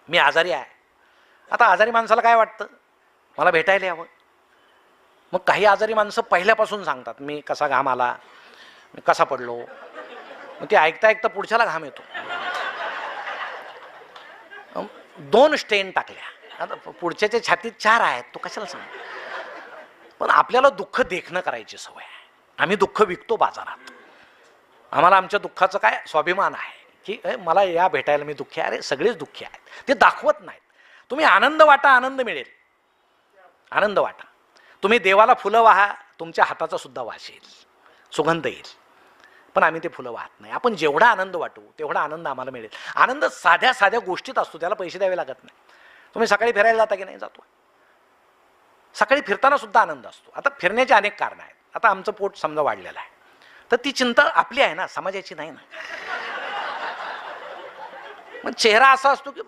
मी आजारी आहे. आता आजारी माणसाला काय वाटतं, मला भेटायला यावं. मग काही आजारी माणसं पहिल्यापासून सांगतात मी कसा घाम आला, मी कसा पडलो. मग ते ऐकता ऐकता पुढच्याला घाम येतो. 2 स्टेन टाकल्या, आता पुढच्याच्या छातीत 4 आहेत, तो कशाला सांग. पण आपल्याला दुःख देखणं करायची सवय आहे. आम्ही दुःख विकतो बाजारात. आम्हाला आमच्या दुःखाचं काय स्वाभिमान आहे की मला या भेटायला मी दुःखी आहे. अरे सगळेच दुःखी आहेत, ते दाखवत नाहीत. तुम्ही आनंद वाटा, आनंद मिळेल. आनंद वाटा. तुम्ही देवाला फुलं वाहा, तुमच्या हाताचा सुद्धा वास येईल, सुगंध येईल. पण आम्ही ते फुलं वाहत नाही. आपण जेवढा आनंद वाटू तेवढा आनंद आम्हाला मिळेल. आनंद साध्या साध्या गोष्टीत असतो, त्याला पैसे द्यावे लागत नाही. तुम्ही सकाळी फिरायला जाता की नाही? जातो. सकाळी फिरताना सुद्धा आनंद असतो. आता फिरण्याचे अनेक कारण आहेत. आता आमचं पोट समजा वाढलेलं आहे, तर ती चिंता आपली आहे ना, समाजाची नाही ना. मग चेहरा असा असतो की